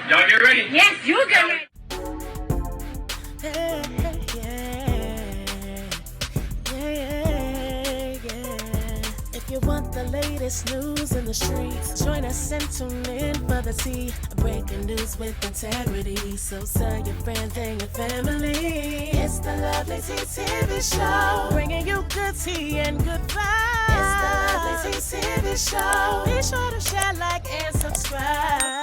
Y'all get ready? Yes, you get ready. If you want the latest news in the streets, join us and tune in for the tea. Breaking news with integrity. So tell your friends and your family. It's the Lovelyti TV show, bringing you good tea and good vibes. It's the Lovelyti TV show. Be sure to share, like, and subscribe.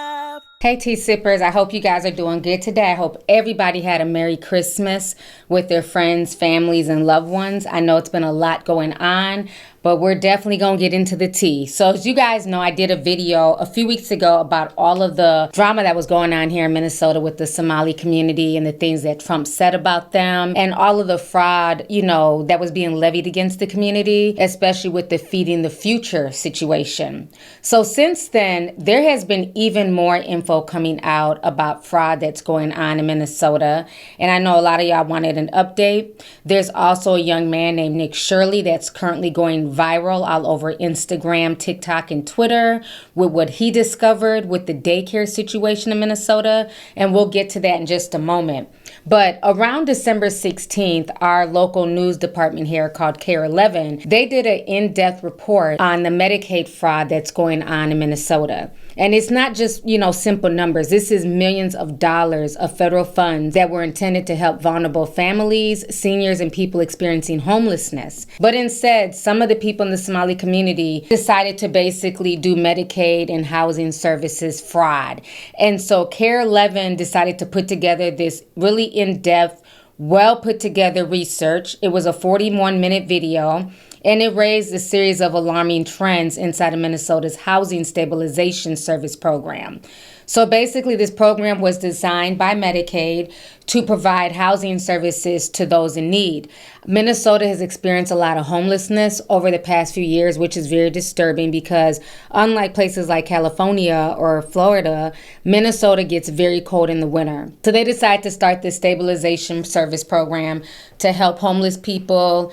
Hey tea sippers, I hope you guys are doing good today. I hope everybody had a Merry Christmas with their friends, families, and loved ones. I know it's been a lot going on, but we're definitely going to get into the tea. So as you guys know, I did a video a few weeks ago about all of the drama that was going on here in Minnesota with the Somali community and the things that Trump said about them and all of the fraud, that was being levied against the community, especially with the Feeding the Future situation. So since then, there has been even more info coming out about fraud that's going on in Minnesota. And I know a lot of y'all wanted an update. There's also a young man named Nick Shirley that's currently going viral all over Instagram, TikTok, and Twitter with what he discovered with the daycare situation in Minnesota. And we'll get to that in just a moment. But around December 16th, our local news department here called KARE 11, they did an in-depth report on the Medicaid fraud that's going on in Minnesota. And it's not just, simple numbers. This is millions of dollars of federal funds that were intended to help vulnerable families, seniors, and people experiencing homelessness. But instead, some of the people in the Somali community decided to basically do Medicaid and housing services fraud. And so KARE 11 decided to put together this really in-depth, well put together research. It was a 41-minute video. And it raised a series of alarming trends inside of Minnesota's Housing Stabilization Service program. So basically, this program was designed by Medicaid to provide housing services to those in need. Minnesota has experienced a lot of homelessness over the past few years, which is very disturbing because unlike places like California or Florida, Minnesota gets very cold in the winter. So they decided to start this stabilization service program to help homeless people,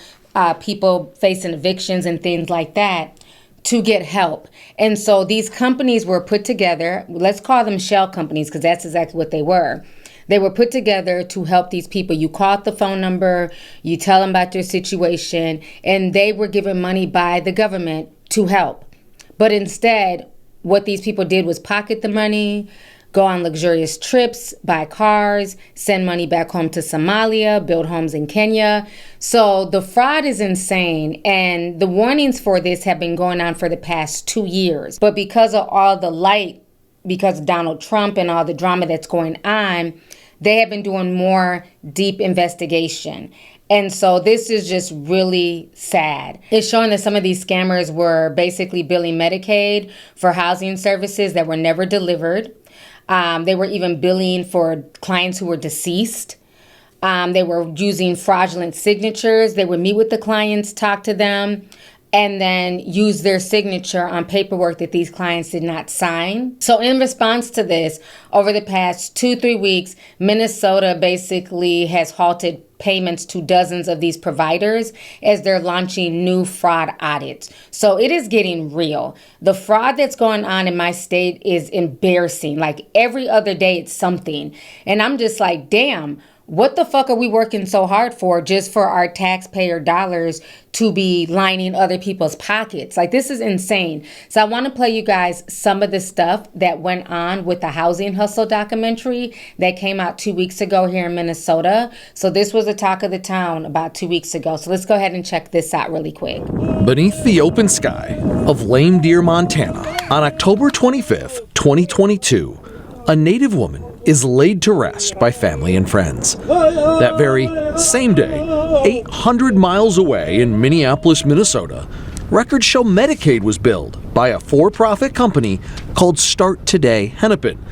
people facing evictions and things like that, to get help. And so these companies were put together, let's call them shell companies because that's exactly what they were. They were put together to help these people. You call the phone number, you tell them about their situation, and they were given money by the government to help. But instead, what these people did was pocket the money, go on luxurious trips, buy cars, send money back home to Somalia, build homes in Kenya. So the fraud is insane. And the warnings for this have been going on for the past 2 years. But because of all the light, because of Donald Trump and all the drama that's going on, they have been doing more deep investigation. And so this is just really sad. It's showing that some of these scammers were basically billing Medicaid for housing services that were never delivered. They were even billing for clients who were deceased. They were using fraudulent signatures. They would meet with the clients, talk to them, and then use their signature on paperwork that these clients did not sign. So in response to this, over the past 2-3 weeks, Minnesota basically has halted payments to dozens of these providers as they're launching new fraud audits. So it is getting real. The fraud that's going on in my state is embarrassing. Like every other day it's something. And I'm just like, damn, what the fuck are we working so hard for just for our taxpayer dollars to be lining other people's pockets? Like, this is insane. So I want to play you guys some of the stuff that went on with the Housing Hustle documentary that came out 2 weeks ago here in Minnesota. So this was the talk of the town about 2 weeks ago. So let's go ahead and check this out really quick. Beneath the open sky of Lame Deer, Montana, on October 25th, 2022, a Native woman is laid to rest by family and friends. That very same day, 800 miles away in Minneapolis, Minnesota, records show Medicaid was billed by a for-profit company called Start Today Hennepin.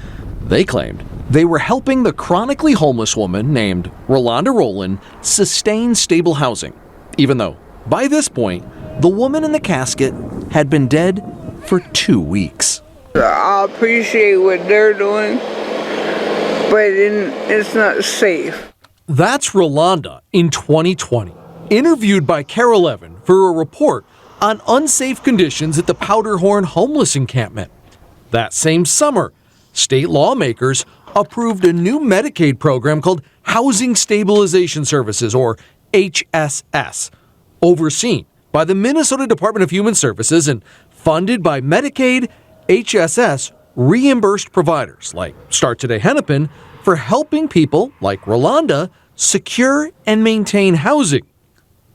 They claimed they were helping the chronically homeless woman named Rolanda Rowland sustain stable housing, even though, by this point, the woman in the casket had been dead for 2 weeks. I appreciate what they're doing, but it's not safe. That's Rolanda in 2020, interviewed by KARE 11 for a report on unsafe conditions at the Powderhorn homeless encampment. That same summer, state lawmakers approved a new Medicaid program called Housing Stabilization Services, or HSS, overseen by the Minnesota Department of Human Services and funded by Medicaid. HSS reimbursed providers like Start Today Hennepin for helping people like Rolanda secure and maintain housing.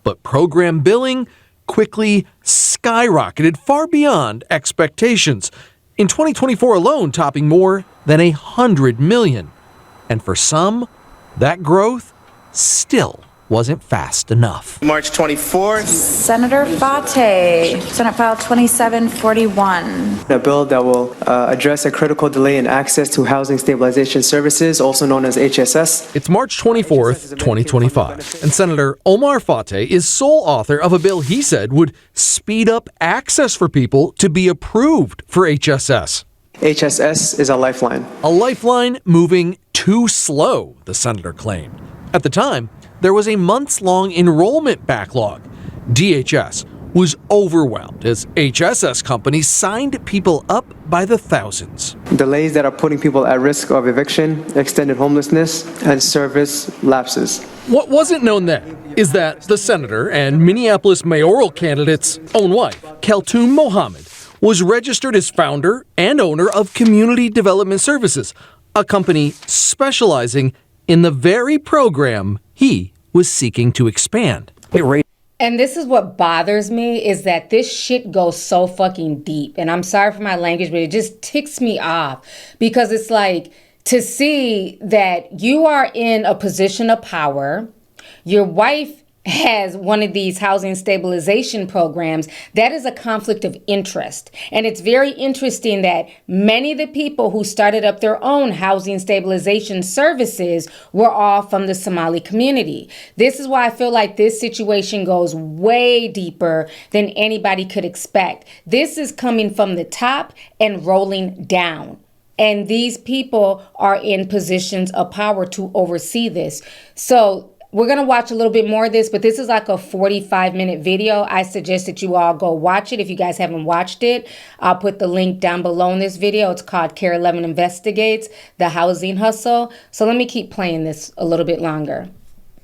But program billing quickly skyrocketed far beyond expectations, in 2024 alone topping more than $100 million. And for some, that growth still wasn't fast enough. March 24th. Senator Fate, Senate File 2741. A bill that will address a critical delay in access to housing stabilization services, also known as HSS. It's March 24th, 2025, and Senator Omar Fate is sole author of a bill he said would speed up access for people to be approved for HSS. HSS is a lifeline. A lifeline moving too slow, the senator claimed. At the time, there was a months-long enrollment backlog. DHS was overwhelmed as HSS companies signed people up by the thousands. Delays that are putting people at risk of eviction, extended homelessness, and service lapses. What wasn't known then is that the senator and Minneapolis mayoral candidate's own wife, Keltoum Mohammed, was registered as founder and owner of Community Development Services, a company specializing in the very program he was seeking to expand. And this is what bothers me, is that this shit goes so fucking deep. And I'm sorry for my language, but it just ticks me off, because it's like, to see that you are in a position of power, your wife has one of these housing stabilization programs, that is a conflict of interest. And it's very interesting that many of the people who started up their own housing stabilization services were all from the Somali community. This is why I feel like this situation goes way deeper than anybody could expect. This is coming from the top and rolling down. And these people are in positions of power to oversee this. So we're going to watch a little bit more of this, but this is like a 45-minute video. I suggest that you all go watch it if you guys haven't watched it. I'll put the link down below in this video. It's called Care 11 Investigates the Housing Hustle. So let me keep playing this a little bit longer.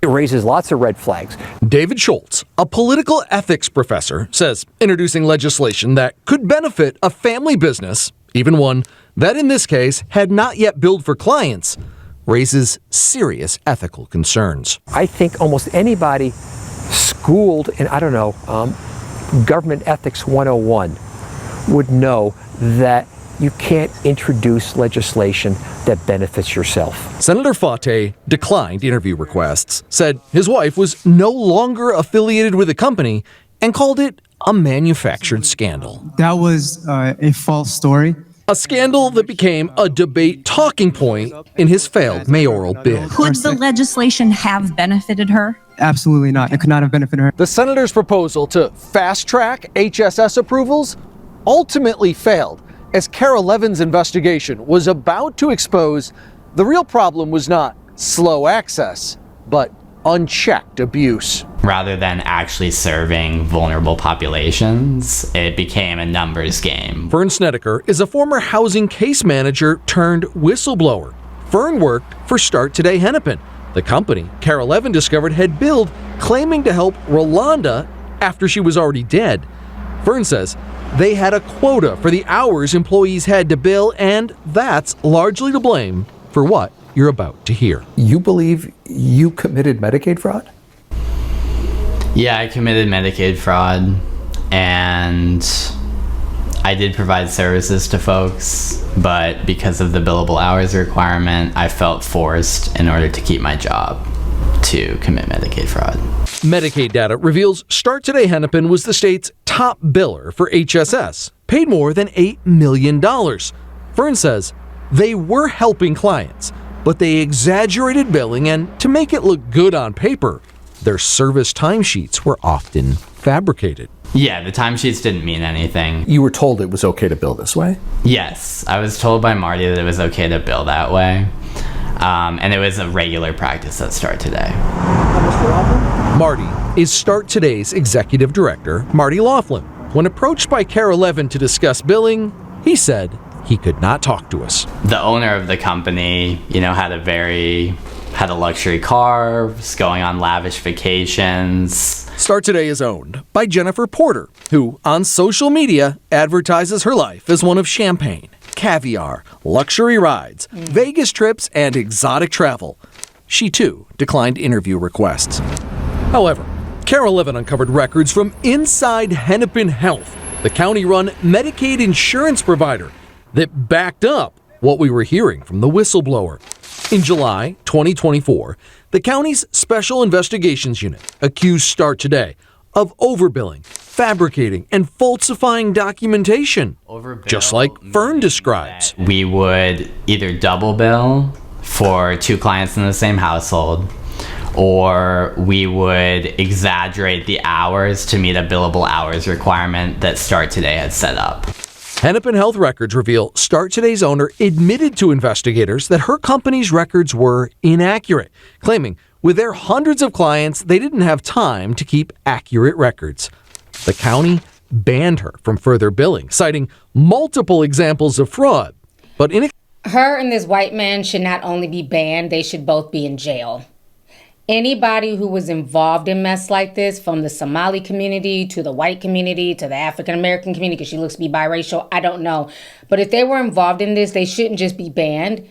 It raises lots of red flags. David Schultz, a political ethics professor, says introducing legislation that could benefit a family business, even one that in this case had not yet billed for clients, raises serious ethical concerns. I think almost anybody schooled in, government ethics 101 would know that you can't introduce legislation that benefits yourself. Senator Fate declined interview requests, said his wife was no longer affiliated with the company, and called it a manufactured scandal. That was a false story. A scandal that became a debate talking point in his failed mayoral bid. Could the legislation have benefited her? Absolutely not. It could not have benefited her. The senator's proposal to fast-track HSS approvals ultimately failed, as Care 11's investigation was about to expose the real problem was not slow access, but unchecked abuse. Rather than actually serving vulnerable populations, it became a numbers game. Fern Snedeker is a former housing case manager turned whistleblower. Fern worked for Start Today Hennepin, the company Care 11 discovered had billed claiming to help Rolanda after she was already dead. Fern says they had a quota for the hours employees had to bill, and that's largely to blame for what you're about to hear. You believe you committed Medicaid fraud? Yeah, I committed Medicaid fraud, and I did provide services to folks, but because of the billable hours requirement, I felt forced in order to keep my job to commit Medicaid fraud. Medicaid data reveals Start Today Hennepin was the state's top biller for HSS, paid more than $8 million. Fern says they were helping clients, but they exaggerated billing, and to make it look good on paper, their service timesheets were often fabricated. Yeah, the timesheets didn't mean anything. You were told it was okay to bill this way? Yes, I was told by Marty that it was okay to bill that way. And it was a regular practice at Start Today. Marty is Start Today's executive director, Marty Laughlin. When approached by Care 11 to discuss billing, he said he could not talk to us. The owner of the company, had a luxury car, was going on lavish vacations. Start Today is owned by Jennifer Porter, who on social media advertises her life as one of champagne, caviar, luxury rides, Vegas trips, and exotic travel. She too declined interview requests. However, Carol Levin uncovered records from inside Hennepin Health, the county-run Medicaid insurance provider, that backed up what we were hearing from the whistleblower. In July 2024, the county's Special Investigations Unit accused Start Today of overbilling, fabricating, and falsifying documentation, just like Fern describes. We would either double bill for 2 clients in the same household, or we would exaggerate the hours to meet a billable hours requirement that Start Today had set up. Hennepin Health records reveal Start Today's owner admitted to investigators that her company's records were inaccurate, claiming with their hundreds of clients, they didn't have time to keep accurate records. The county banned her from further billing, citing multiple examples of fraud. But her and this white man should not only be banned, they should both be in jail. Anybody who was involved in mess like this, from the Somali community to the white community to the African-American community, because she looks to be biracial, I don't know. But if they were involved in this, they shouldn't just be banned.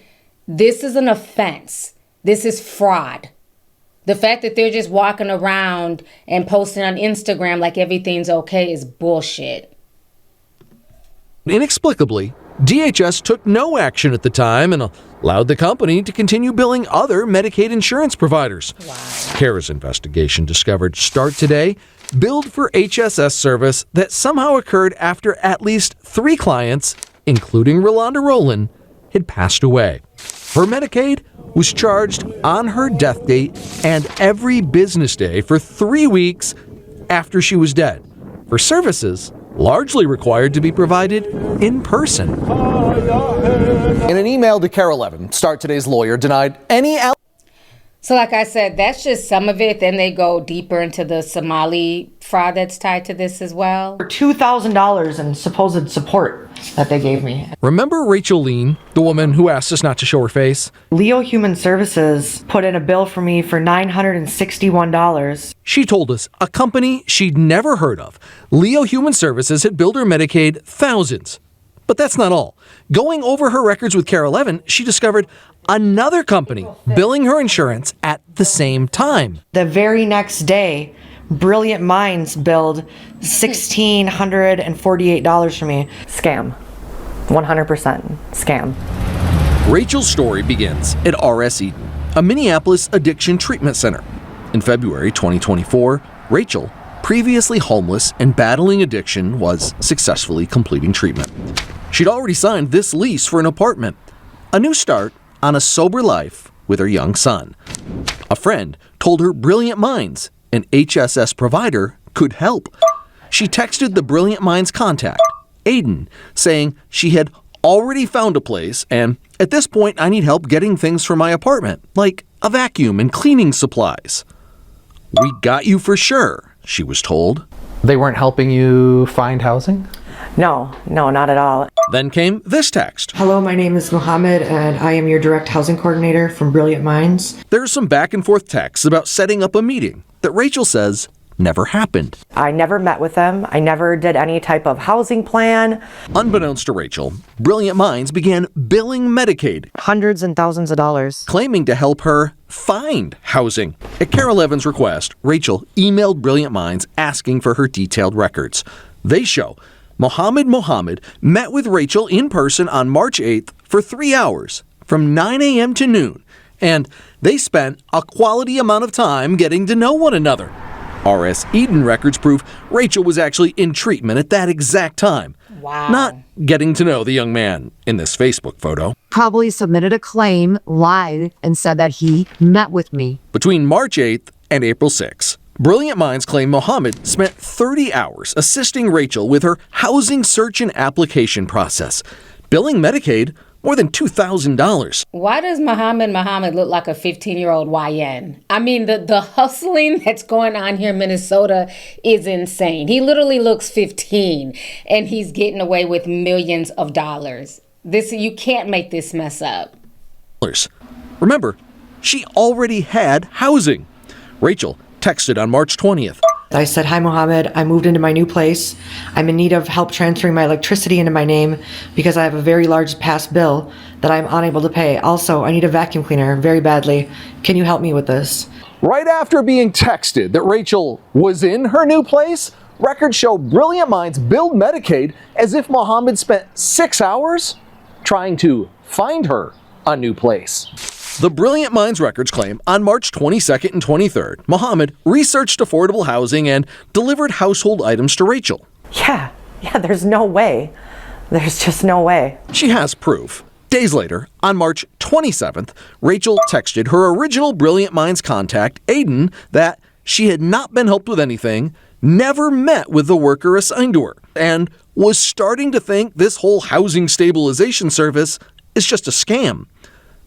This is an offense. This is fraud. The fact that they're just walking around and posting on Instagram like everything's okay is bullshit. Inexplicably, DHS took no action at the time and allowed the company to continue billing other Medicaid insurance providers. Wow. CARE's investigation discovered Start Today billed for HSS service that somehow occurred after at least 3 clients, including Rolanda Rowland, had passed away. Her Medicaid was charged on her death date and every business day for 3 weeks after she was dead, for services largely required to be provided in person. In an email to Carol Levin, Start Today's lawyer denied any So like I said, that's just some of it. Then they go deeper into the Somali fraud that's tied to this as well. For $2,000 in supposed support that they gave me. Remember Rachel Lean, the woman who asked us not to show her face? Leo Human Services put in a bill for me for $961. She told us a company she'd never heard of, Leo Human Services, had billed her Medicaid thousands. But that's not all. Going over her records with Carol Levin, she discovered another company billing her insurance at the same time. The very next day, Brilliant Minds billed $1,648 for me. Scam. 100% scam. Rachel's story begins at RS Eden, a Minneapolis addiction treatment center. In February 2024, Rachel, previously homeless and battling addiction, was successfully completing treatment. She'd already signed this lease for an apartment, a new start on a sober life with her young son. A friend told her Brilliant Minds, an HSS provider, could help. She texted the Brilliant Minds contact, Aiden, saying she had already found a place and, at this point, I need help getting things for my apartment, like a vacuum and cleaning supplies. We got you for sure, she was told. They weren't helping you find housing? No, not at all. Then came this text. Hello, my name is Mohammed, and I am your direct housing coordinator from Brilliant Minds. There's some back and forth texts about setting up a meeting that Rachel says never happened. I never met with them. I never did any type of housing plan. Unbeknownst to Rachel, Brilliant Minds began billing Medicaid. Hundreds and thousands of dollars. Claiming to help her find housing. At Carol Levin's request, Rachel emailed Brilliant Minds asking for her detailed records. They show Mohammed met with Rachel in person on March 8th for 3 hours, from 9 a.m. to noon, and they spent a quality amount of time getting to know one another. RS Eden records prove Rachel was actually in treatment at that exact time. Wow. Not getting to know the young man in this Facebook photo. Probably submitted a claim, lied, and said that he met with me. Between March 8th and April 6th, Brilliant Minds claim Mohammed spent 30 hours assisting Rachel with her housing search and application process, billing Medicaid more than $2,000. Why does Mohammed look like a 15-year-old YN? I mean, the hustling that's going on here in Minnesota is insane. He literally looks 15, and he's getting away with millions of dollars. You can't make this mess up. Remember, she already had housing. Rachel texted on March 20th. I said, "Hi, Mohammed. I moved into my new place. I'm in need of help transferring my electricity into my name because I have a very large past bill that I'm unable to pay. Also, I need a vacuum cleaner very badly. Can you help me with this?" Right after being texted that Rachel was in her new place, records show Brilliant Minds billed Medicaid as if Mohammed spent 6 hours trying to find her a new place. The Brilliant Minds records claim on March 22nd and 23rd, Mohammed researched affordable housing and delivered household items to Rachel. Yeah, there's no way. There's just no way. She has proof. Days later, on March 27th, Rachel texted her original Brilliant Minds contact, Aiden, that she had not been helped with anything, never met with the worker assigned to her, and was starting to think this whole housing stabilization service is just a scam.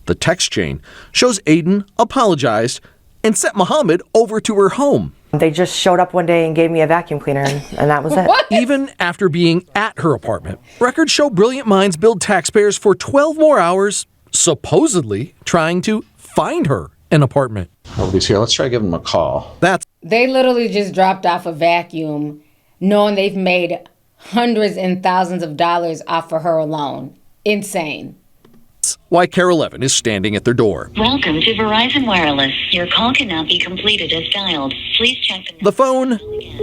The text chain shows Aiden apologized and sent Mohammed over to her home. They just showed up one day and gave me a vacuum cleaner, and that was it. Even after being at her apartment, records show Brilliant Minds billed taxpayers for 12 more hours, supposedly trying to find her an apartment. Nobody's here. Let's try giving them a call. They literally just dropped off a vacuum, knowing they've made hundreds and thousands of dollars off of her alone. Insane. Why Care 11 is standing at their door. Welcome to Verizon Wireless. Your call cannot be completed as dialed. Please check the phone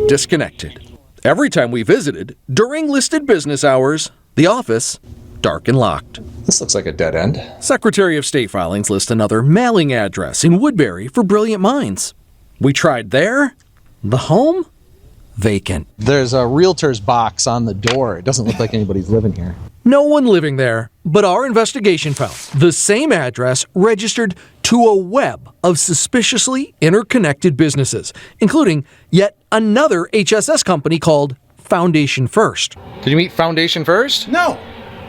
disconnected. Every time we visited, during listed business hours, the office dark and locked. This looks like a dead end. Secretary of State filings list another mailing address in Woodbury for Brilliant Minds. We tried there. The home? Vacant. There's a realtor's box on the door. It doesn't look like anybody's living here. No one living there, but our investigation found the same address registered to a web of suspiciously interconnected businesses, including yet another HSS company called Foundation First. Did you meet Foundation First? No.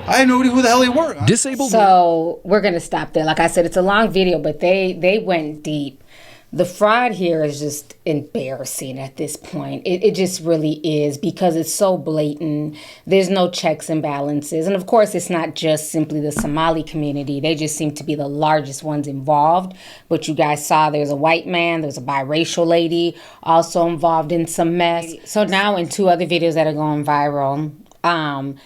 I had no idea who the hell they were. Disabled. So we're going to stop there. Like I said, it's a long video, but they went deep. The fraud here is just embarrassing at this point. It just really is, because it's so blatant. There's no checks and balances. And of course, it's not just simply the Somali community. They just seem to be the largest ones involved. But you guys saw there's a white man, there's a biracial lady also involved in some mess. So now in 2 other videos that are going viral,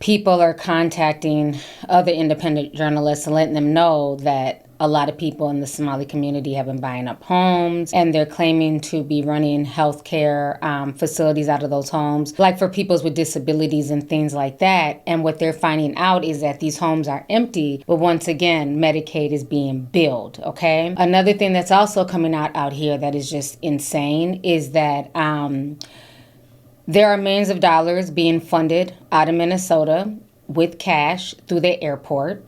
people are contacting other independent journalists and letting them know that a lot of people in the Somali community have been buying up homes, and they're claiming to be running healthcare facilities out of those homes, like for people with disabilities and things like that. And what they're finding out is that these homes are empty, but once again, Medicaid is being billed, okay? Another thing that's also coming out here that is just insane is that there are millions of dollars being funded out of Minnesota with cash through the airport,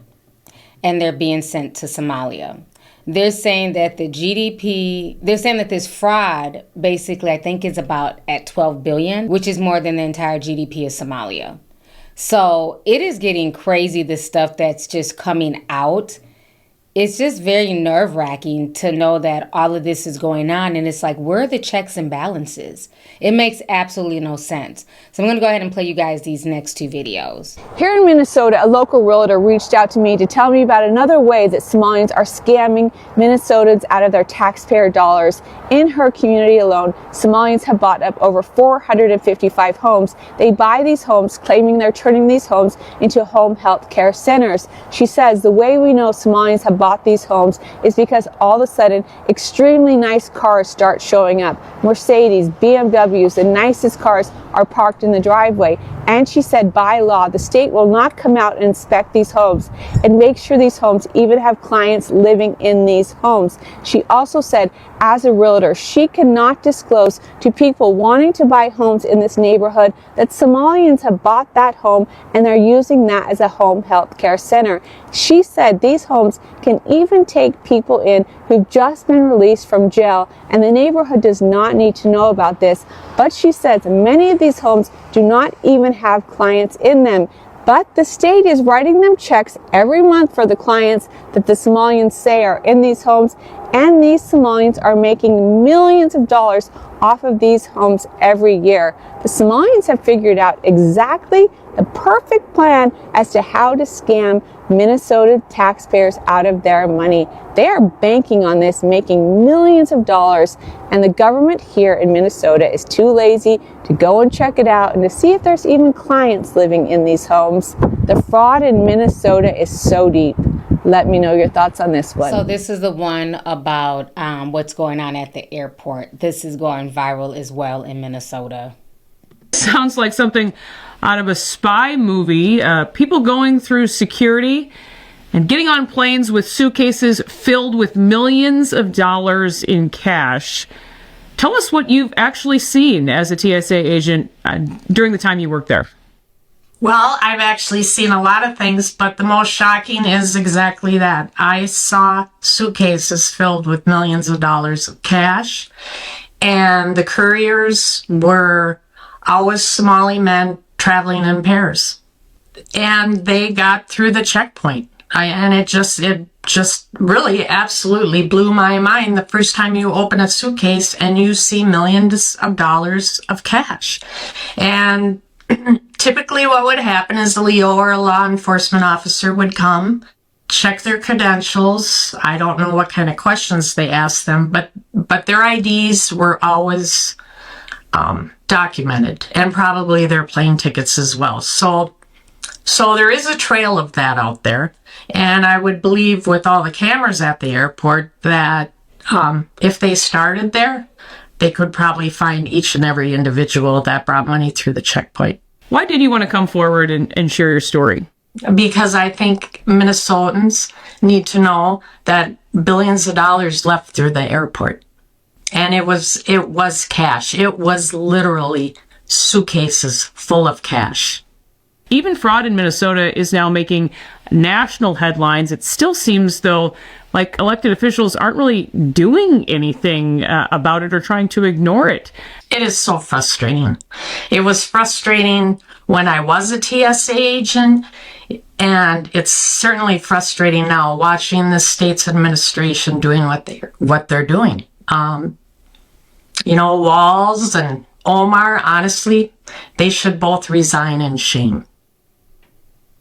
and they're being sent to Somalia. They're saying that the GDP, they're saying that this fraud basically, I think, is about at 12 billion, which is more than the entire GDP of Somalia. So it is getting crazy, the stuff that's just coming out. It's just very nerve-wracking to know that all of this is going on, and it's like, where are the checks and balances? It makes absolutely no sense. So I'm going to go ahead and play you guys these next 2 videos. Here in Minnesota, a local realtor reached out to me to tell me about another way that Somalians are scamming Minnesotans out of their taxpayer dollars. In her community alone, Somalians have bought up over 455 homes. They buy these homes, claiming they're turning these homes into home health care centers. She says the way we know Somalians have bought these homes is because all of a sudden extremely nice cars start showing up. Mercedes, BMWs, the nicest cars are parked in the driveway. And she said by law, the state will not come out and inspect these homes and make sure these homes even have clients living in these homes. She also said, as a realtor, she cannot disclose to people wanting to buy homes in this neighborhood that Somalians have bought that home and they're using that as a home health care center. She said these homes can even take people in who've just been released from jail, and the neighborhood does not need to know about this. But she says many of these homes do not even have clients in them. But the state is writing them checks every month for the clients that the Somalians say are in these homes, and these Somalians are making millions of dollars off of these homes every year. The Somalians have figured out exactly the perfect plan as to how to scam Minnesota taxpayers out of their money. They are banking on this, making millions of dollars, and the government here in Minnesota is too lazy to go and check it out and to see if there's even clients living in these homes. The fraud in Minnesota is so deep. Let me know your thoughts on this one. So this is the one about what's going on at the airport. This is going viral as well in Minnesota. Sounds like something out of a spy movie. People going through security and getting on planes with suitcases filled with millions of dollars in cash. Tell us what you've actually seen as a TSA agent during the time you worked there. Well, I've actually seen a lot of things, but the most shocking is exactly that. I saw suitcases filled with millions of dollars of cash, and the couriers were always Somali men traveling in pairs. And they got through the checkpoint. And it just really absolutely blew my mind the first time you open a suitcase and you see millions of dollars of cash. And typically what would happen is a Leo or a law enforcement officer would come, check their credentials. I don't know what kind of questions they asked them, but their IDs were always documented, and probably their plane tickets as well. So there is a trail of that out there, and I would believe with all the cameras at the airport that if they started there, they could probably find each and every individual that brought money through the checkpoint. Why did you want to come forward and share your story? Because I think Minnesotans need to know that billions of dollars left through the airport. And it was cash. It was literally suitcases full of cash. Even fraud in Minnesota is now making national headlines. It still seems, though, like elected officials aren't really doing anything about it or trying to ignore it. It is so frustrating. It was frustrating when I was a TSA agent, and it's certainly frustrating now watching the state's administration doing what they're doing. Walls and Omar, honestly, they should both resign in shame.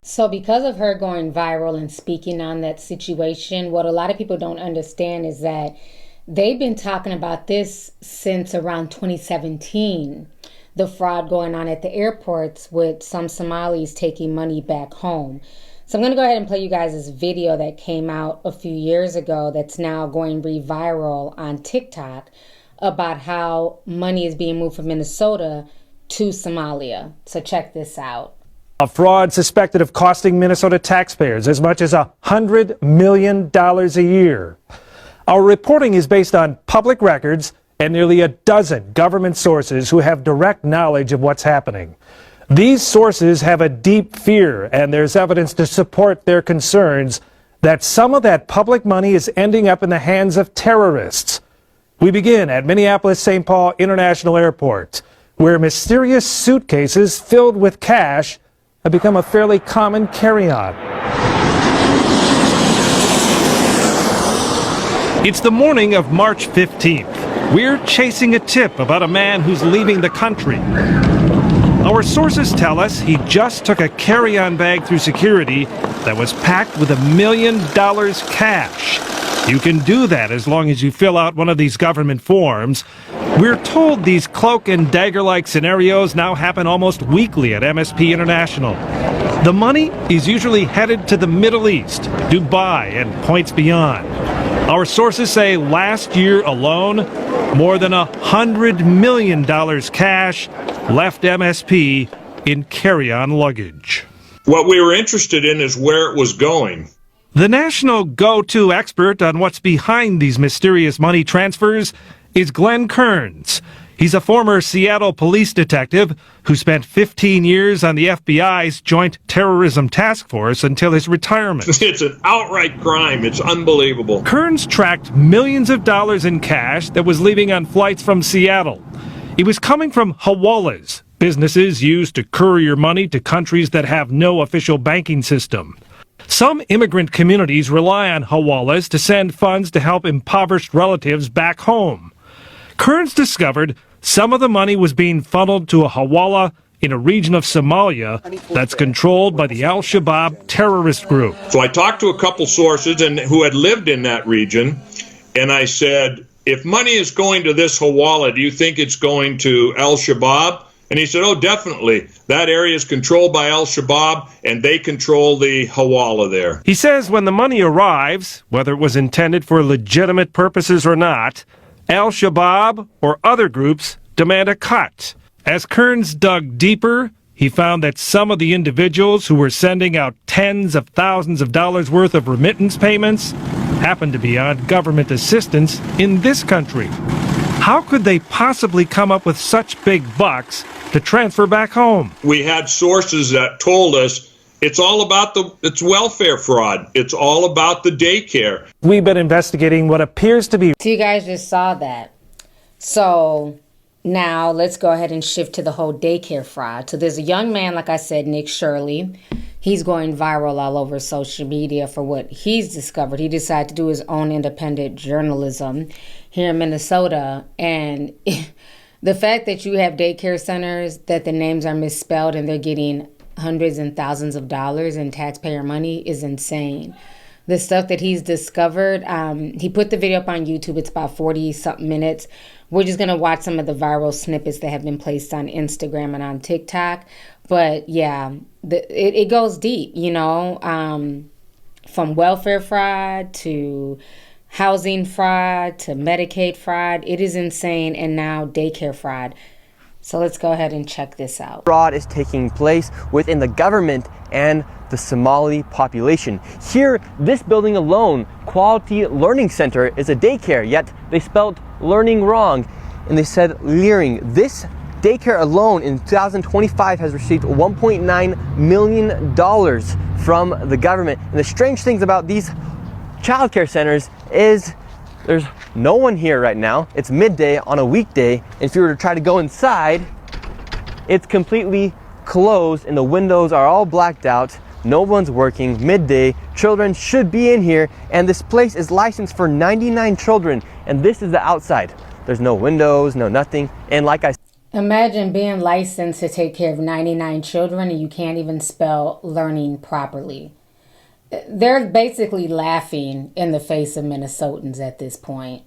So because of her going viral and speaking on that situation, what a lot of people don't understand is that they've been talking about this since around 2017. The fraud going on at the airports with some Somalis taking money back home. So I'm going to go ahead and play you guys this video that came out a few years ago that's now going viral on TikTok about how money is being moved from Minnesota to Somalia. So check this out. A fraud suspected of costing Minnesota taxpayers as much as $100 million a year. Our reporting is based on public records and nearly a dozen government sources who have direct knowledge of what's happening. These sources have a deep fear, and there's evidence to support their concerns that some of that public money is ending up in the hands of terrorists. We begin at Minneapolis-St. Paul International Airport, where mysterious suitcases filled with cash have become a fairly common carry-on. It's the morning of March 15th. We're chasing a tip about a man who's leaving the country. Our sources tell us he just took a carry-on bag through security that was packed with $1 million cash. You can do that as long as you fill out one of these government forms. We're told these cloak and dagger-like scenarios now happen almost weekly at MSP International. The money is usually headed to the Middle East, Dubai, and points beyond. Our sources say last year alone, more than $100 million cash left MSP in carry-on luggage. What we were interested in is where it was going. The national go-to expert on what's behind these mysterious money transfers is Glenn Kearns. He's a former Seattle police detective who spent 15 years on the FBI's Joint Terrorism Task Force until his retirement. It's an outright crime. It's unbelievable. Kearns tracked millions of dollars in cash that was leaving on flights from Seattle. It was coming from Hawalas, Businesses use to courier money to countries that have no official banking system. Some immigrant communities rely on hawalas to send funds to help impoverished relatives back home. Kearns discovered some of the money was being funneled to a hawala in a region of Somalia that's controlled by the Al-Shabaab terrorist group. So I talked to a couple sources who had lived in that region, and I said, if money is going to this hawala, do you think it's going to Al-Shabaab? And he said, oh, definitely. That area is controlled by Al-Shabaab, and they control the hawala there. He says when the money arrives, whether it was intended for legitimate purposes or not, Al-Shabaab or other groups demand a cut. As Kearns dug deeper, he found that some of the individuals who were sending out tens of thousands of dollars worth of remittance payments happened to be on government assistance in this country. How could they possibly come up with such big bucks to transfer back home? We had sources that told us it's all about it's welfare fraud. It's all about the daycare. We've been investigating what appears to be... So you guys just saw that. So now let's go ahead and shift to the whole daycare fraud. So there's a young man, like I said, Nick Shirley. He's going viral all over social media for what he's discovered. He decided to do his own independent journalism here in Minnesota. And the fact that you have daycare centers that the names are misspelled and they're getting hundreds and thousands of dollars in taxpayer money is insane. The stuff that he's discovered, he put the video up on YouTube. It's about 40-something minutes. We're just going to watch some of the viral snippets that have been placed on Instagram and on TikTok. But yeah, it goes deep, you know, from welfare fraud to housing fraud to Medicaid fraud. It is insane. And now daycare fraud. So let's go ahead and check this out. Fraud is taking place within the government and the Somali population. Here, this building alone, Quality Learning Center, is a daycare, yet they spelled learning wrong and they said leering. This daycare alone in 2025 has received $1.9 million from the government. And the strange things about these childcare centers is there's no one here right now. It's midday on a weekday. If you were to try to go inside, it's completely closed and the windows are all blacked out. No one's working, midday, children should be in here, and this place is licensed for 99 children, and this is the outside. There's no windows, no nothing, and like I said, imagine being licensed to take care of 99 children and you can't even spell learning properly. They're basically laughing in the face of Minnesotans at this point.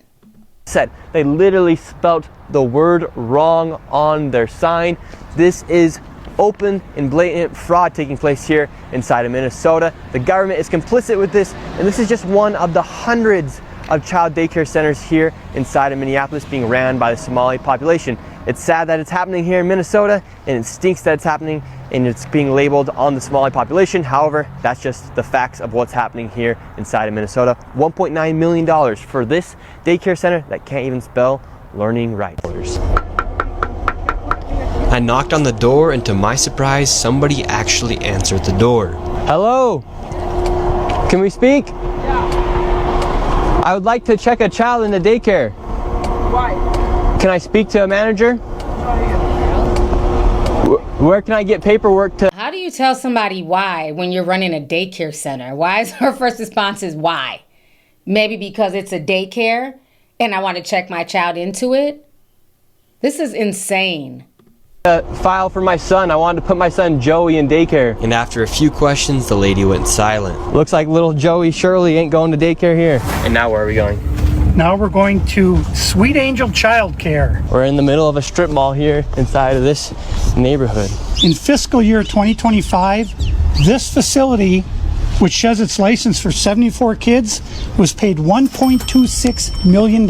They literally spelt the word wrong on their sign. This is open and blatant fraud taking place here inside of Minnesota. The government is complicit with this, and this is just one of the hundreds of child daycare centers here inside of Minneapolis being ran by the Somali population. It's sad that it's happening here in Minnesota, and it stinks that it's happening and it's being labeled on the Somali population. However, that's just the facts of what's happening here inside of Minnesota. $1.9 million for this daycare center that can't even spell learning right. I knocked on the door, and to my surprise, somebody actually answered the door. Hello? Can we speak? Yeah. I would like to check a child in the daycare. Why? Can I speak to a manager? Where can I get paperwork to? How do you tell somebody why when you're running a daycare center? Why is her first response is why? Maybe because it's a daycare and I want to check my child into it? This is insane. File for my son. I wanted to put my son Joey in daycare. And after a few questions, the lady went silent. Looks like little Joey Shirley ain't going to daycare here. And now where are we going? Now we're going to Sweet Angel Child Care. We're in the middle of a strip mall here inside of this neighborhood. In fiscal year 2025, this facility, which has its license for 74 kids, was paid $1.26 million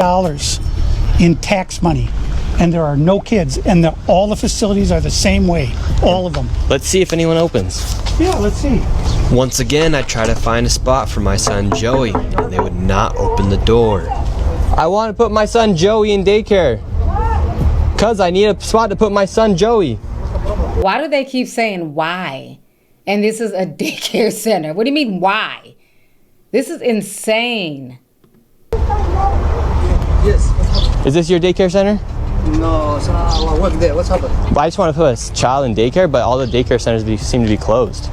in tax money. And there are no kids, and all the facilities are the same way, all of them. Let's see if anyone opens. Yeah, let's see. Once again, I try to find a spot for my son Joey, and they would not open the door. I want to put my son Joey in daycare. Cause I need a spot to put my son Joey. Why do they keep saying why? And this is a daycare center. What do you mean why? This is insane. Yes. Is this your daycare center? No, so I work there. What's happened? I just want to put a child in daycare, but all the daycare centers seem to be closed.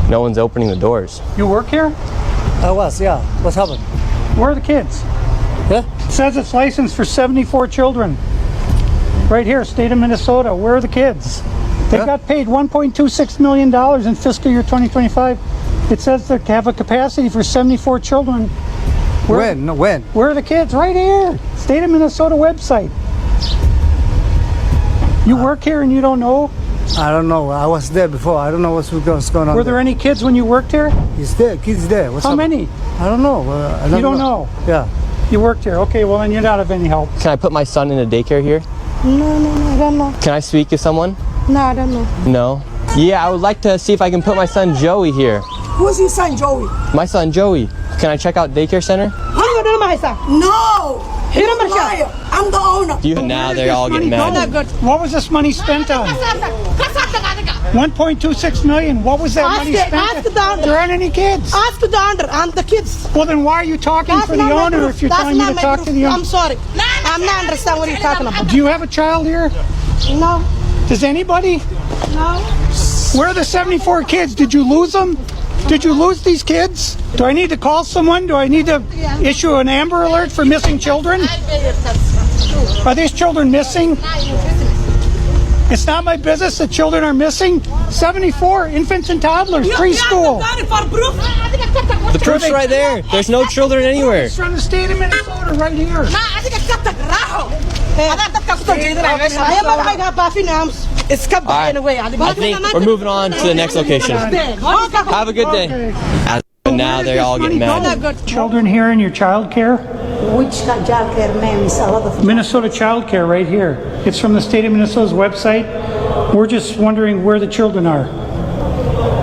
No one's opening the doors. You work here? I was, yeah. What's happened? Where are the kids? Yeah? It says it's licensed for 74 children. Right here, state of Minnesota. Where are the kids? They got paid $1.26 million in fiscal year 2025. It says they have a capacity for 74 children. When? No, when? Where are the kids? Right here. State of Minnesota website. You work here and you don't know? I don't know. I was there before. I don't know what's going on. Were there any kids when you worked here? He's there. Kids there. How many? I don't know. You don't know? Yeah. You worked here. Okay, well then you're not of any help. Can I put my son in a daycare here? No, I don't know. Can I speak to someone? No, I don't know. No? Yeah, I would like to see if I can put my son Joey here. Who's your son, Joey? My son Joey. Can I check out daycare center? No! I'm the owner. Now they're all getting mad. What was this money spent on? 1.26 million. What was that money spent on? There aren't any kids. Ask the owner. I'm the kids. Well, then why are you talking for the owner if you're telling me to talk to the owner? I'm sorry. I'm not understand what you're talking about. Do you have a child here? No. Does anybody? No. Where are the 74 kids? Did you lose them? Did you lose these kids? Do I need to call someone? Do I need to issue an Amber Alert for missing children? Are these children missing? It's not my business that children are missing. 74 infants and toddlers, preschool. The proof's right there. There's no children anywhere. It's from the state of Minnesota right here. I think we're moving on to the next location. Have a good day. And now they're all getting mad. Children here in your child care? Which child care name is a lot of Minnesota Child Care right here. It's from the state of Minnesota's website. We're just wondering where the children are.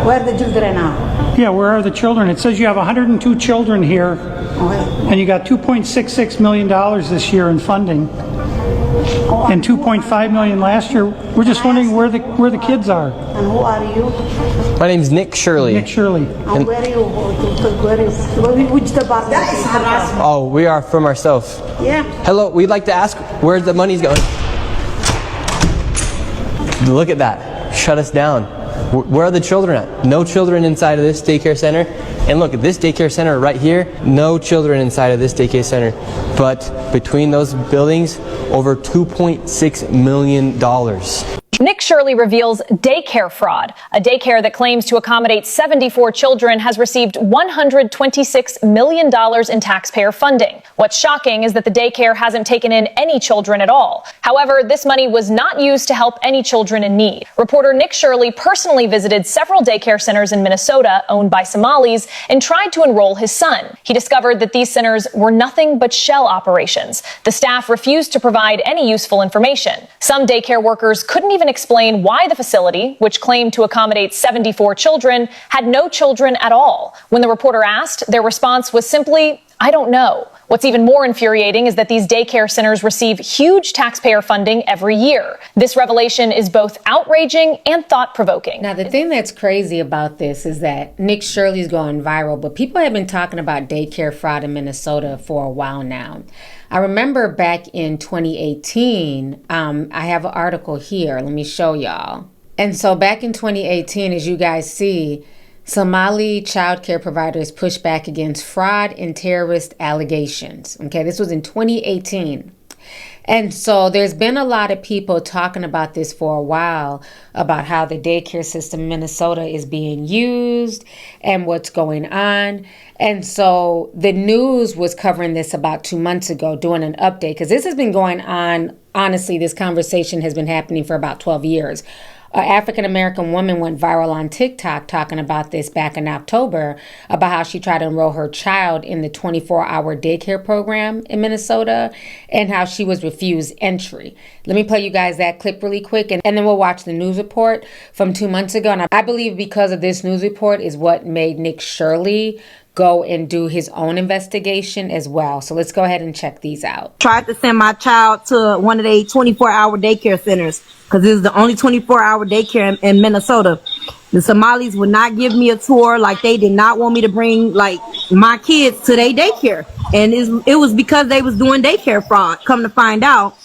Where the children are? Yeah, where are the children? It says you have 102 children here, and you got $2.66 million this year in funding, and $2.5 million last year. We're just wondering where the kids are. And who are you? My name's Nick Shirley. Nick Shirley. And where are you? Which department? Oh, we are from ourselves. Yeah. Hello, we'd like to ask where the money's going. Look at that. Shut us down. Where are the children at? No children inside of this daycare center. And look at this daycare center right here. No children inside of this daycare center. But between those buildings, over $2.6 million. Nick Shirley reveals daycare fraud. A daycare that claims to accommodate 74 children has received $126 million in taxpayer funding. What's shocking is that the daycare hasn't taken in any children at all. However, this money was not used to help any children in need. Reporter Nick Shirley personally visited several daycare centers in Minnesota owned by Somalis and tried to enroll his son. He discovered that these centers were nothing but shell operations. The staff refused to provide any useful information. Some daycare workers couldn't even explain why the facility, which claimed to accommodate 74 children, had no children at all. When the reporter asked, their response was simply, "I don't know." What's even more infuriating is that these daycare centers receive huge taxpayer funding every year. This revelation is both outraging and thought-provoking. Now, the thing that's crazy about this is that Nick Shirley's going viral, but people have been talking about daycare fraud in Minnesota for a while now. I remember back in 2018, I have an article here. Let me show y'all. And so back in 2018, as you guys see, Somali child care providers pushed back against fraud and terrorist allegations. Okay, this was in 2018. And so there's been a lot of people talking about this for a while, about how the daycare system in Minnesota is being used and what's going on. And so the news was covering this about 2 months ago, doing an update, because this has been going on. Honestly, this conversation has been happening for about 12 years. An African-American woman went viral on TikTok talking about this back in October, about how she tried to enroll her child in the 24-hour daycare program in Minnesota and how she was refused entry. Let me play you guys that clip really quick, and then we'll watch the news report from 2 months ago. And I believe because of this news report is what made Nick Shirley go and do his own investigation as well. So let's go ahead and check these out. Tried to send my child to one of the 24-hour daycare centers because this is the only 24-hour daycare in Minnesota. The Somalis would not give me a tour. Like, they did not want me to bring like my kids to their daycare, and it was because they was doing daycare fraud. Come to find out,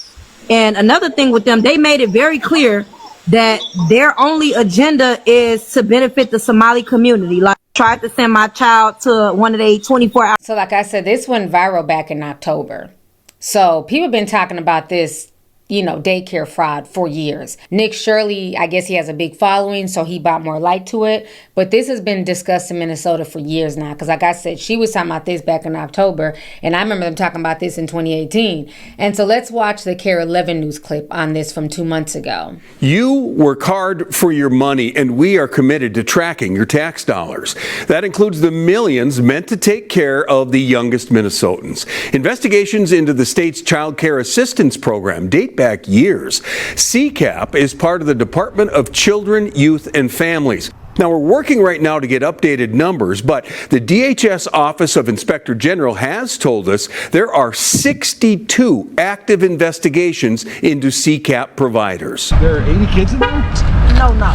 And another thing with them, they made it very clear that their only agenda is to benefit the Somali community. Like, I tried to send my child to one of the 24-hour. So like I said, this went viral back in October. So people have been talking about this, daycare fraud for years. Nick Shirley, I guess he has a big following, so he brought more light to it. But this has been discussed in Minnesota for years now. Because like I said, she was talking about this back in October. And I remember them talking about this in 2018. And so let's watch the Care 11 news clip on this from 2 months ago. You work hard for your money, and we are committed to tracking your tax dollars. That includes the millions meant to take care of the youngest Minnesotans. Investigations into the state's child care assistance program date back years. CCAP is part of the Department of Children, Youth, and Families. Now, we're working right now to get updated numbers, but the DHS Office of Inspector General has told us there are 62 active investigations into CCAP providers. There are 80 kids in there? No.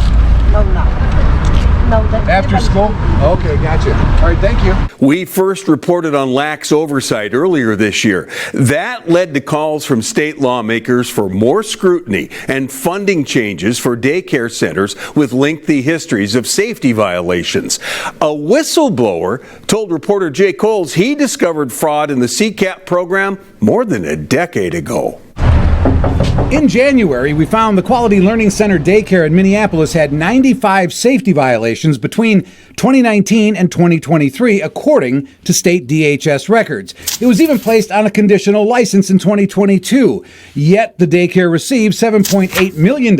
After school? Okay, gotcha. All right, thank you. We first reported on lax oversight earlier this year. That led to calls from state lawmakers for more scrutiny and funding changes for daycare centers with lengthy histories of safety violations. A whistleblower told reporter Jay Coles he discovered fraud in the CCAP program more than a decade ago. In January, we found the Quality Learning Center daycare in Minneapolis had 95 safety violations between 2019 and 2023, according to state DHS records. It was even placed on a conditional license in 2022. Yet the daycare received $7.8 million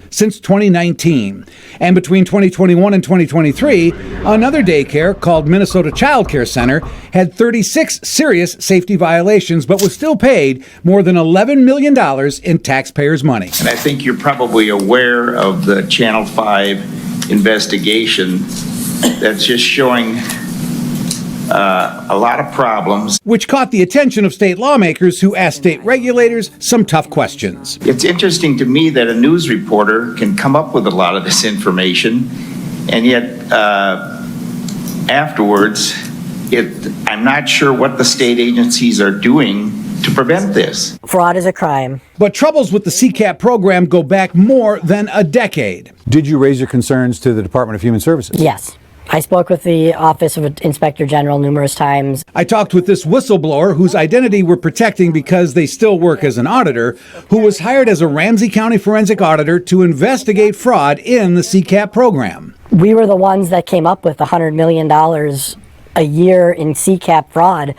since 2019. And between 2021 and 2023, another daycare called Minnesota Child Care Center had 36 serious safety violations, but was still paid more than $11 million in taxpayers' money. And I think you're probably aware of the Channel 5 investigation that's just showing a lot of problems. Which caught the attention of state lawmakers who asked state regulators some tough questions. It's interesting to me that a news reporter can come up with a lot of this information, and yet afterwards, I'm not sure what the state agencies are doing to prevent this. Fraud is a crime. But troubles with the CCAP program go back more than a decade. Did you raise your concerns to the Department of Human Services? Yes. I spoke with the Office of Inspector General numerous times. I talked with this whistleblower whose identity we're protecting because they still work as an auditor, who was hired as a Ramsey County forensic auditor to investigate fraud in the CCAP program. We were the ones that came up with $100 million a year in CCAP fraud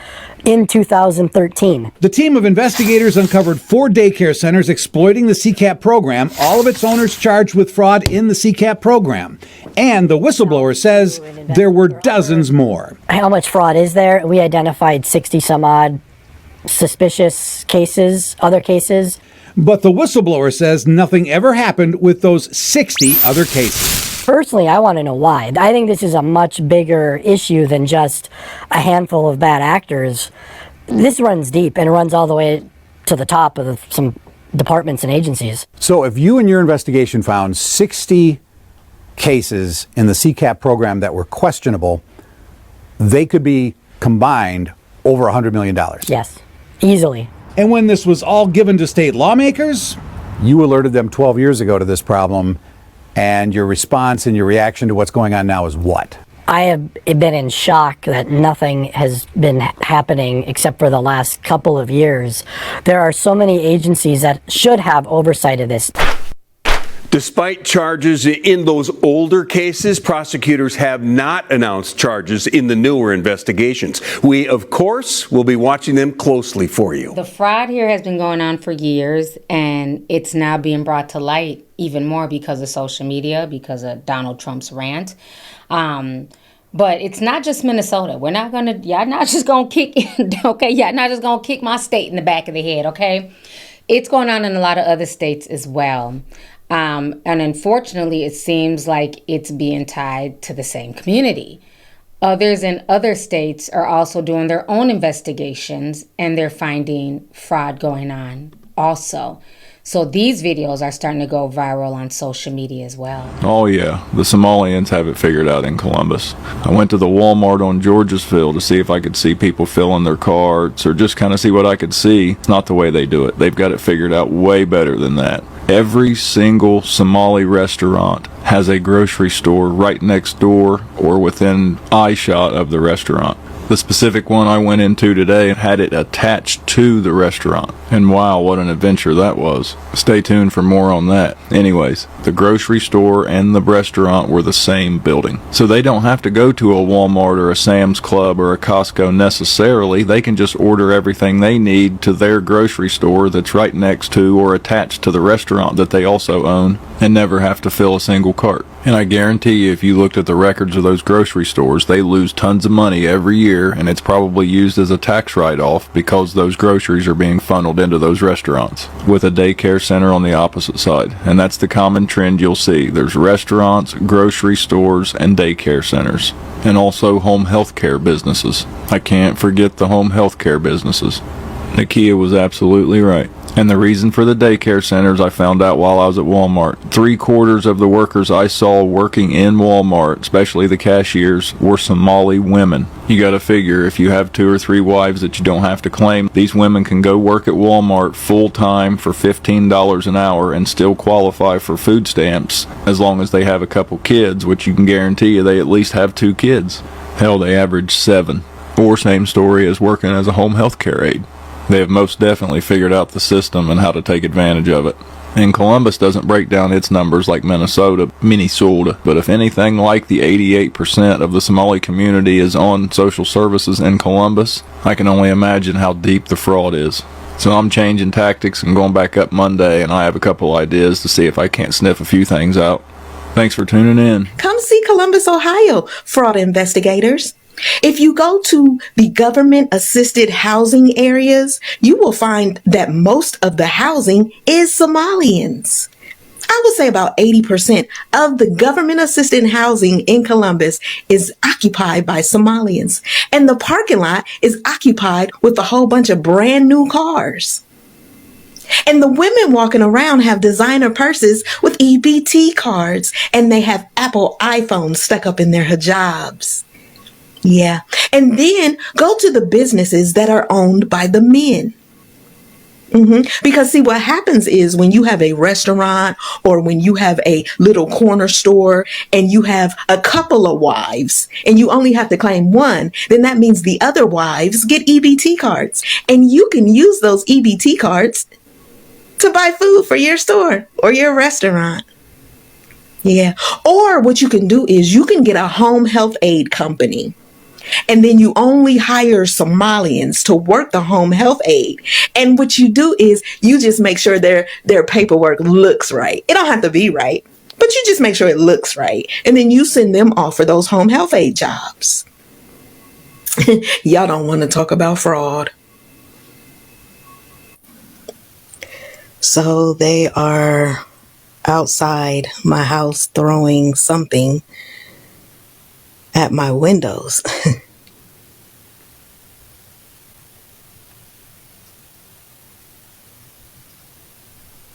in 2013. The team of investigators uncovered 4 daycare centers exploiting the CCAP program, all of its owners charged with fraud in the CCAP program. And the whistleblower says there were dozens more. How much fraud is there? We identified 60 some odd suspicious cases, other cases. But the whistleblower says nothing ever happened with those 60 other cases. Personally, I want to know why. I think this is a much bigger issue than just a handful of bad actors. This runs deep and runs all the way to the top of some departments and agencies. So if you and your investigation found 60 cases in the CCAP program that were questionable, they could be combined over $100 million. Yes, easily. And when this was all given to state lawmakers? You alerted them 12 years ago to this problem. And your response and your reaction to what's going on now is what? I have been in shock that nothing has been happening except for the last couple of years. There are so many agencies that should have oversight of this. Despite charges in those older cases, prosecutors have not announced charges in the newer investigations. We, of course, will be watching them closely for you. The fraud here has been going on for years, and it's now being brought to light even more because of social media, because of Donald Trump's rant. But it's not just Minnesota. Y'all not just gonna kick, okay? Y'all not just gonna kick my state in the back of the head, okay? It's going on in a lot of other states as well. And unfortunately, it seems like it's being tied to the same community. Others in other states are also doing their own investigations, and they're finding fraud going on also. So these videos are starting to go viral on social media as well. Oh yeah, the Somalians have it figured out in Columbus. I went to the Walmart on Georgesville to see if I could see people filling their carts or just kind of see what I could see. It's not the way they do it. They've got it figured out way better than that. Every single Somali restaurant has a grocery store right next door or within eyeshot of the restaurant. The specific one I went into today had it attached to the restaurant. And wow, what an adventure that was. Stay tuned for more on that. Anyways, the grocery store and the restaurant were the same building. So they don't have to go to a Walmart or a Sam's Club or a Costco necessarily. They can just order everything they need to their grocery store that's right next to or attached to the restaurant that they also own and never have to fill a single cart. And I guarantee you, if you looked at the records of those grocery stores, they lose tons of money every year, and it's probably used as a tax write-off because those groceries are being funneled into those restaurants, with a daycare center on the opposite side. And that's the common trend you'll see. There's restaurants, grocery stores, and daycare centers, and also home health care businesses. I can't forget the home health care businesses. Nakia was absolutely right. And the reason for the daycare centers I found out while I was at Walmart. 3/4 of the workers I saw working in Walmart, especially the cashiers, were Somali women. You gotta figure, if you have 2 or 3 wives that you don't have to claim, these women can go work at Walmart full time for $15 an hour and still qualify for food stamps as long as they have a couple kids, which you can guarantee you they at least have 2 kids. Hell, they average 7. Or same story as working as a home health care aide. They have most definitely figured out the system and how to take advantage of it. And Columbus doesn't break down its numbers like Minnesota, but if anything like the 88% of the Somali community is on social services in Columbus, I can only imagine how deep the fraud is. So I'm changing tactics and going back up Monday, and I have a couple ideas to see if I can't sniff a few things out. Thanks for tuning in. Come see Columbus, Ohio, fraud investigators. If you go to the government-assisted housing areas, you will find that most of the housing is Somalians. I would say about 80% of the government-assisted housing in Columbus is occupied by Somalians, and the parking lot is occupied with a whole bunch of brand new cars. And the women walking around have designer purses with EBT cards, and they have Apple iPhones stuck up in their hijabs. Yeah. And then go to the businesses that are owned by the men. Because see, what happens is when you have a restaurant or when you have a little corner store and you have a couple of wives and you only have to claim one, then that means the other wives get EBT cards, and you can use those EBT cards to buy food for your store or your restaurant. Yeah. Or what you can do is you can get a home health aid company. And then you only hire Somalians to work the home health aid. And what you do is you just make sure their paperwork looks right. It don't have to be right, but you just make sure it looks right. And then you send them off for those home health aid jobs. Y'all don't want to talk about fraud. So they are outside my house throwing something at my windows.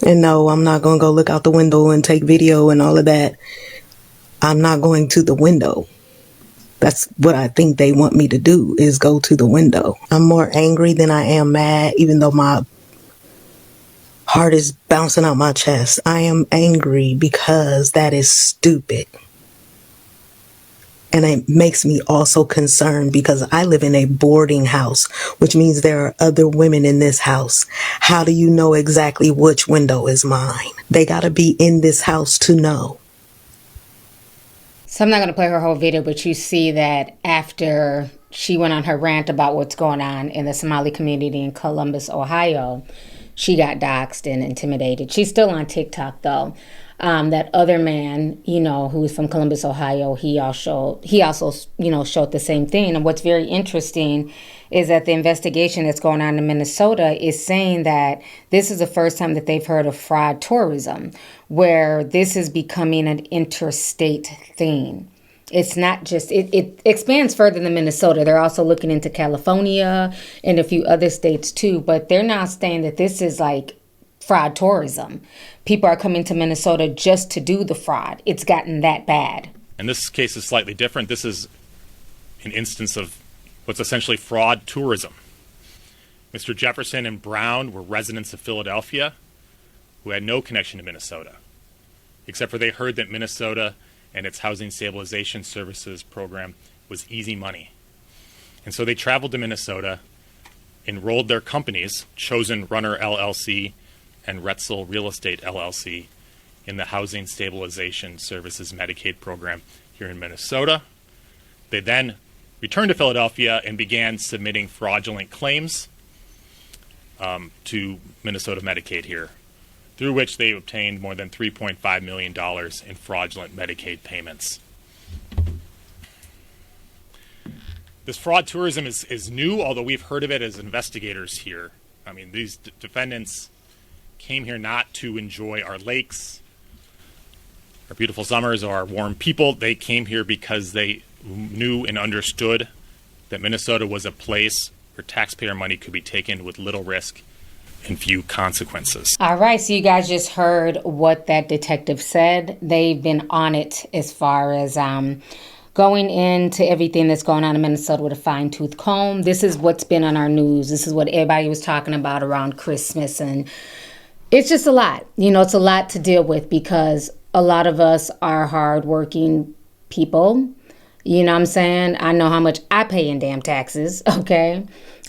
And no, I'm not going to go look out the window and take video and all of that. I'm not going to the window. That's what I think they want me to do, is go to the window. I'm more angry than I am mad, even though my heart is bouncing out my chest. I am angry because that is stupid. And it makes me also concerned because I live in a boarding house, which means there are other women in this house. How do you know exactly which window is mine? They got to be in this house to know. So I'm not going to play her whole video, but you see that after she went on her rant about what's going on in the Somali community in Columbus, Ohio, she got doxxed and intimidated. She's still on TikTok, though. That other man, who is from Columbus, Ohio, he also, showed the same thing. And what's very interesting is that the investigation that's going on in Minnesota is saying that this is the first time that they've heard of fraud tourism, where this is becoming an interstate thing. It's not just, it expands further than Minnesota. They're also looking into California and a few other states too, but they're now saying that this is like fraud tourism. People are coming to Minnesota just to do the fraud. It's gotten that bad. And this case is slightly different. This is an instance of what's essentially fraud tourism. Mr. Jefferson and Brown were residents of Philadelphia who had no connection to Minnesota, except for they heard that Minnesota and its Housing Stabilization Services program was easy money. And so they traveled to Minnesota, enrolled their companies, Chosen Runner LLC and Retzel Real Estate LLC, in the Housing Stabilization Services Medicaid program here in Minnesota. They then returned to Philadelphia and began submitting fraudulent claims to Minnesota Medicaid here, through which they obtained more than $3.5 million in fraudulent Medicaid payments. This fraud tourism is new, although we've heard of it as investigators here. I mean, these defendants came here not to enjoy our lakes, our beautiful summers, or our warm people. They came here because they knew and understood that Minnesota was a place where taxpayer money could be taken with little risk and few consequences. All right, so you guys just heard what that detective said. They've been on it as far as going into everything that's going on in Minnesota with a fine-tooth comb. This is what's been on our news. This is what everybody was talking about around Christmas, and it's just a lot. You know, it's a lot to deal with because a lot of us are hardworking people. You know what I'm saying? I know how much I pay in damn taxes, okay?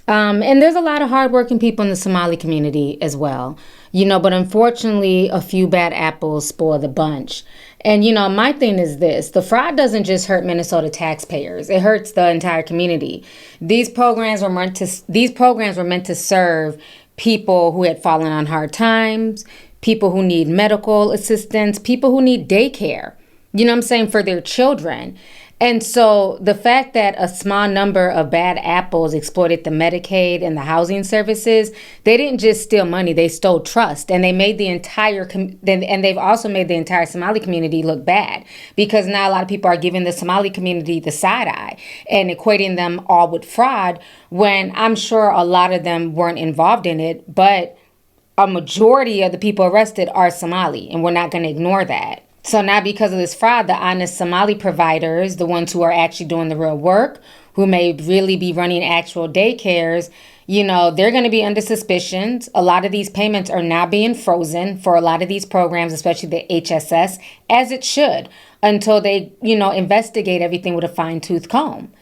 And there's a lot of hardworking people in the Somali community as well. You know, but unfortunately, a few bad apples spoil the bunch. And, you know, my thing is this. The fraud doesn't just hurt Minnesota taxpayers. It hurts the entire community. These programs were meant to serve people who had fallen on hard times, people who need medical assistance, people who need daycare, you know what I'm saying, for their children. And so the fact that a small number of bad apples exploited the Medicaid and the housing services, they didn't just steal money, they stole trust. And they made the entire, and they've also made the entire Somali community look bad, because now a lot of people are giving the Somali community the side eye and equating them all with fraud, when I'm sure a lot of them weren't involved in it, but a majority of the people arrested are Somali, and we're not going to ignore that. So now, because of this fraud, the honest Somali providers, the ones who are actually doing the real work, who may really be running actual daycares, you know, they're going to be under suspicion. A lot of these payments are now being frozen for a lot of these programs, especially the HSS, as it should, until they, you know, investigate everything with a fine-tooth comb.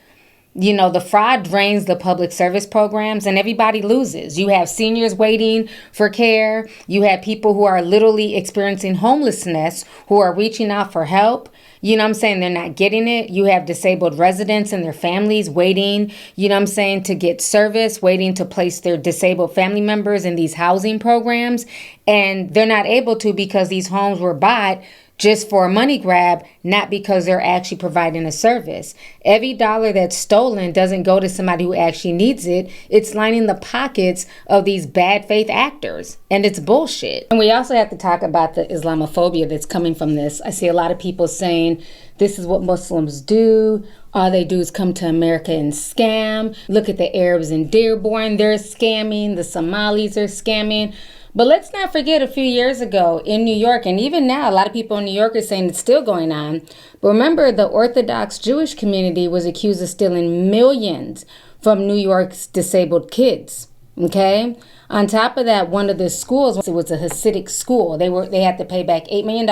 You know, the fraud drains the public service programs and everybody loses. You have seniors waiting for care. You have people who are literally experiencing homelessness who are reaching out for help. You know what I'm saying? They're not getting it. You have disabled residents and their families waiting, you know what I'm saying, to get service, waiting to place their disabled family members in these housing programs. And they're not able to because these homes were bought just for a money grab, not because they're actually providing a service. Every dollar that's stolen doesn't go to somebody who actually needs it. It's lining the pockets of these bad faith actors, and it's bullshit. And we also have to talk about the Islamophobia that's coming from this. I see a lot of people saying this is what Muslims do. All they do is come to America and scam. Look at the Arabs in Dearborn, they're scamming. The Somalis are scamming. But let's not forget a few years ago in New York, and even now, a lot of people in New York are saying it's still going on. But remember, the Orthodox Jewish community was accused of stealing millions from New York's disabled kids. Okay? On top of that, one of the schools, it was a Hasidic school. They had to pay back $8 million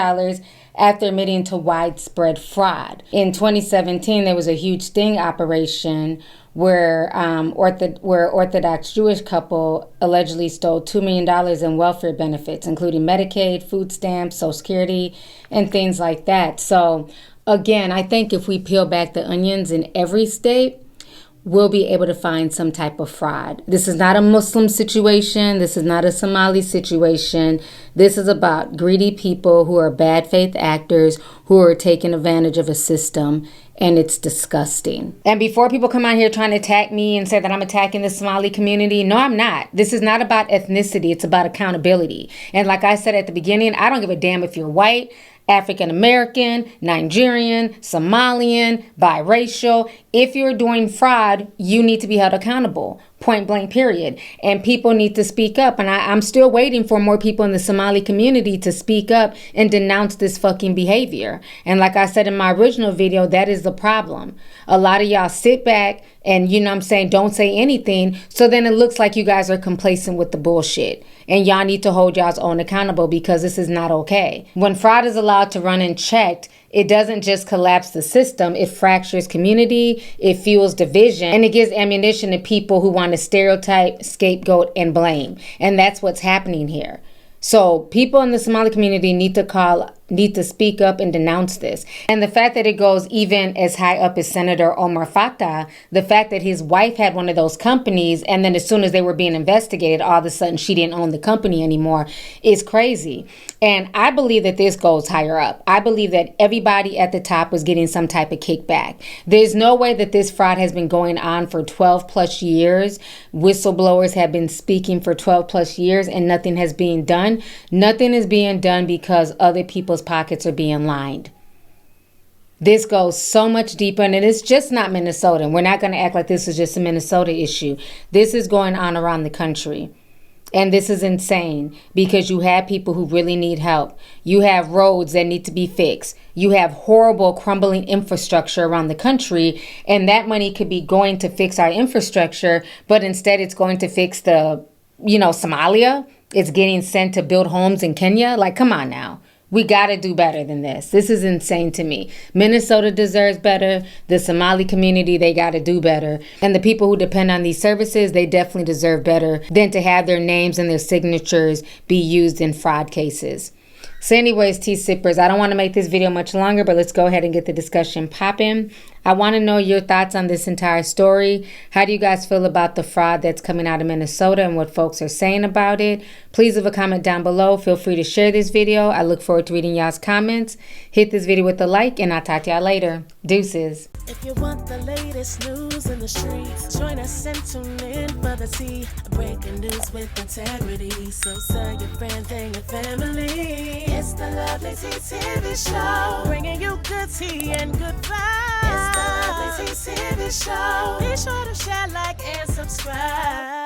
after admitting to widespread fraud. In 2017, there was a huge sting operation where Orthodox Jewish couple allegedly stole $2 million in welfare benefits, including Medicaid, food stamps, Social Security, and things like that. So again, I think if we peel back the onions in every state, we'll be able to find some type of fraud. This is not a Muslim situation. This is not a Somali situation. This is about greedy people who are bad faith actors who are taking advantage of a system, and it's disgusting. And before people come out here trying to attack me and say that I'm attacking the Somali community, no, I'm not. This is not about ethnicity. It's about accountability. And like I said at the beginning, I don't give a damn if you're white, African American, Nigerian, Somalian, biracial. If you're doing fraud, you need to be held accountable. Point blank, period. And people need to speak up. And I'm still waiting for more people in the Somali community to speak up and denounce this fucking behavior. And like I said in my original video, that is the problem. A lot of y'all sit back and, you know what I'm saying, don't say anything. So then it looks like you guys are complacent with the bullshit. And y'all need to hold y'all's own accountable, because this is not okay. When fraud is allowed to run unchecked, it doesn't just collapse the system, it fractures community, it fuels division, and it gives ammunition to people who want to stereotype, scapegoat, and blame. And that's what's happening here. So people in the Somali community need to speak up and denounce this. And the fact that it goes even as high up as Senator Omar Fattah, the fact that his wife had one of those companies, and then as soon as they were being investigated, all of a sudden she didn't own the company anymore, is crazy. And I believe that this goes higher up. I believe that everybody at the top was getting some type of kickback. There's no way that this fraud has been going on for 12 plus years. Whistleblowers have been speaking for 12 plus years and nothing has been done. Nothing is being done because other people's pockets are being lined. This goes so much deeper, and it's just not Minnesota. We're not going to act like this is just a Minnesota issue. This is going on around the country. And this is insane, because you have people who really need help. You have roads that need to be fixed. You have horrible crumbling infrastructure around the country, and that money could be going to fix our infrastructure, but instead it's going to fix the, Somalia. It's getting sent to build homes in Kenya. Like, come on now. We got to do better than this. This is insane to me. Minnesota deserves better. The Somali community, they got to do better. And the people who depend on these services, they definitely deserve better than to have their names and their signatures be used in fraud cases. So anyways, tea sippers, I don't want to make this video much longer, but let's go ahead and get the discussion popping. I want to know your thoughts on this entire story. How do you guys feel about the fraud that's coming out of Minnesota and what folks are saying about it? Please leave a comment down below. Feel free to share this video. I look forward to reading y'all's comments. Hit this video with a like, and I'll talk to y'all later. Deuces. If you want the latest news in the streets, join us and tune in for the tea. Breaking news with integrity. So tell your friends and your family. It's the Lovelyti TV show, bringing you good tea and good vibes. It's the Lovelyti TV show. Be sure to share, like, and subscribe.